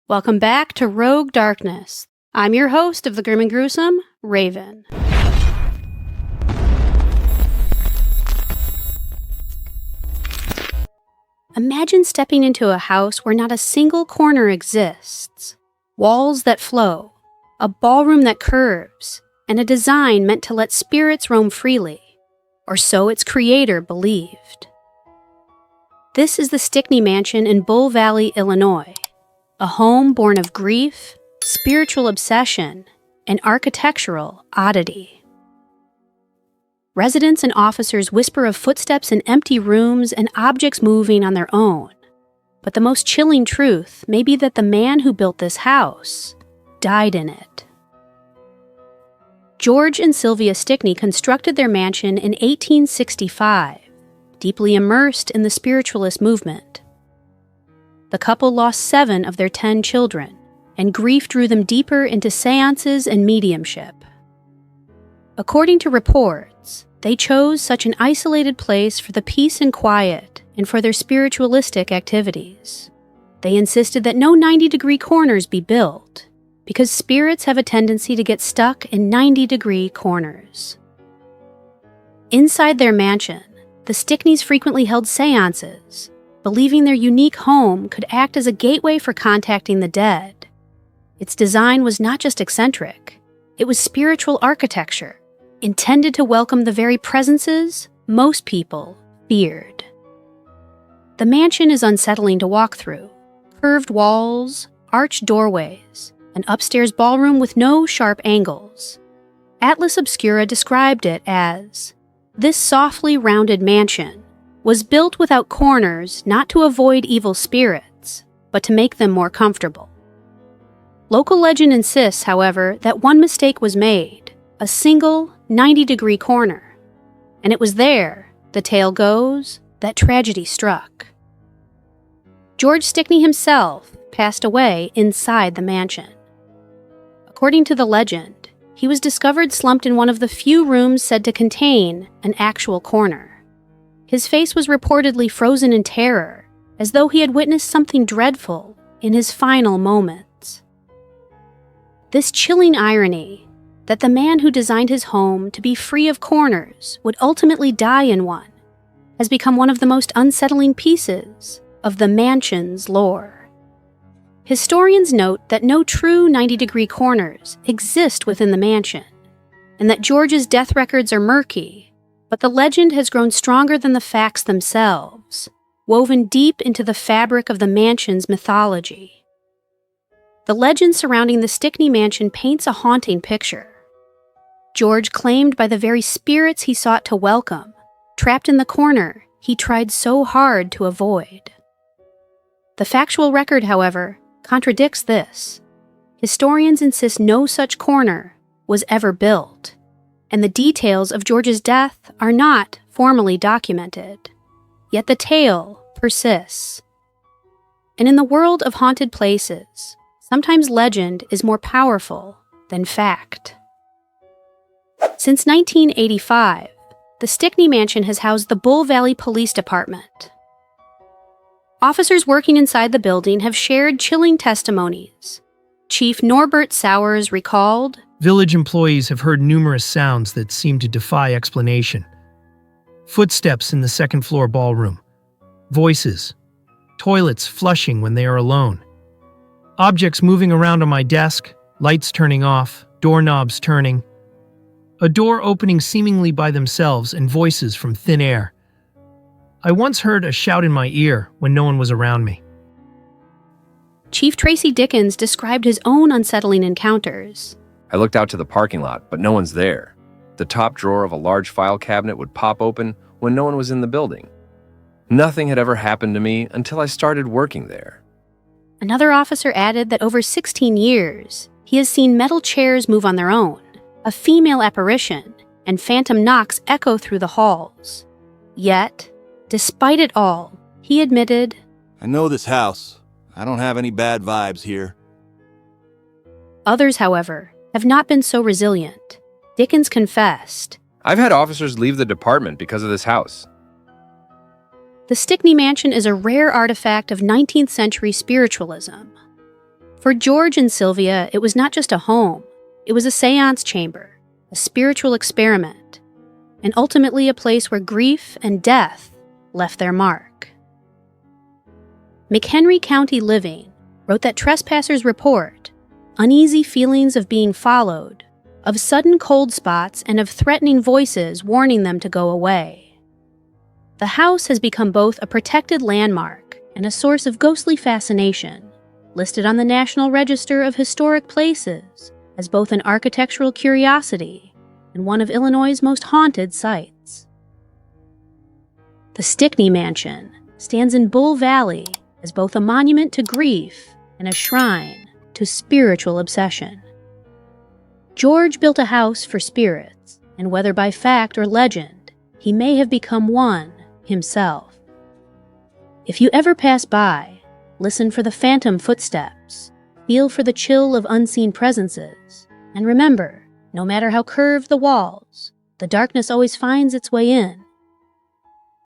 Welcome back to Rogue Darkness. I'm your host of the Grim and Gruesome, Raven. Imagine stepping into a house where not a single corner exists. Walls that flow, a ballroom that curves, and a design meant to let spirits roam freely, or so its creator believed. This is the Stickney Mansion in Bull Valley, Illinois. A home born of grief, spiritual obsession, and architectural oddity. Residents and officers whisper of footsteps in empty rooms and objects moving on their own. But the most chilling truth may be that the man who built this house died in it. George and Sylvia Stickney constructed their mansion in 1865, deeply immersed in the spiritualist movement. The couple lost 7 of their 10 children, and grief drew them deeper into seances and mediumship. According to reports, they chose such an isolated place for the peace and quiet and for their spiritualistic activities. They insisted that no 90-degree corners be built, because spirits have a tendency to get stuck in 90-degree corners. Inside their mansion, the Stickneys frequently held seances, believing their unique home could act as a gateway for contacting the dead. Its design was not just eccentric, it was spiritual architecture, intended to welcome the very presences most people feared. The mansion is unsettling to walk through. Curved walls, arched doorways, an upstairs ballroom with no sharp angles. Atlas Obscura described it as, "This softly rounded mansion was built without corners not to avoid evil spirits, but to make them more comfortable." Local legend insists, however, that one mistake was made, a single 90-degree corner. And it was there, the tale goes, that tragedy struck. George Stickney himself passed away inside the mansion. According to the legend, he was discovered slumped in one of the few rooms said to contain an actual corner. His face was reportedly frozen in terror, as though he had witnessed something dreadful in his final moments. This chilling irony, that the man who designed his home to be free of corners would ultimately die in one, has become one of the most unsettling pieces of the mansion's lore. Historians note that no true 90-degree corners exist within the mansion, and that George's death records are murky, but the legend has grown stronger than the facts themselves, woven deep into the fabric of the mansion's mythology. The legend surrounding the Stickney Mansion paints a haunting picture. George claimed by the very spirits he sought to welcome, trapped in the corner he tried so hard to avoid. The factual record, however, contradicts this. Historians insist no such corner was ever built, and the details of George's death are not formally documented. Yet the tale persists. And in the world of haunted places, sometimes legend is more powerful than fact. Since 1985, the Stickney Mansion has housed the Bull Valley Police Department. Officers working inside the building have shared chilling testimonies. Chief Norbert Sowers recalled, "Village employees have heard numerous sounds that seem to defy explanation. Footsteps in the second-floor ballroom. Voices. Toilets flushing when they are alone. Objects moving around on my desk, lights turning off, doorknobs turning. A door opening seemingly by themselves and voices from thin air. I once heard a shout in my ear when no one was around me." Chief Tracy Dickens described his own unsettling encounters. "I looked out to the parking lot, but no one's there. The top drawer of a large file cabinet would pop open when no one was in the building. Nothing had ever happened to me until I started working there." Another officer added that over 16 years, he has seen metal chairs move on their own, a female apparition, and phantom knocks echo through the halls. Yet, despite it all, he admitted, "I know this house. I don't have any bad vibes here." Others, however, have not been so resilient. Dickens confessed, "I've had officers leave the department because of this house." The Stickney Mansion is a rare artifact of 19th century spiritualism. For George and Sylvia, it was not just a home. It was a seance chamber, a spiritual experiment, and ultimately a place where grief and death left their mark. McHenry County Living wrote that trespassers report uneasy feelings of being followed, of sudden cold spots, and of threatening voices warning them to go away. The house has become both a protected landmark and a source of ghostly fascination, listed on the National Register of Historic Places as both an architectural curiosity and one of Illinois' most haunted sites. The Stickney Mansion stands in Bull Valley as both a monument to grief and a shrine to spiritual obsession. George built a house for spirits, and whether by fact or legend, he may have become one himself. If you ever pass by, listen for the phantom footsteps, feel for the chill of unseen presences, and remember, no matter how curved the walls, the darkness always finds its way in,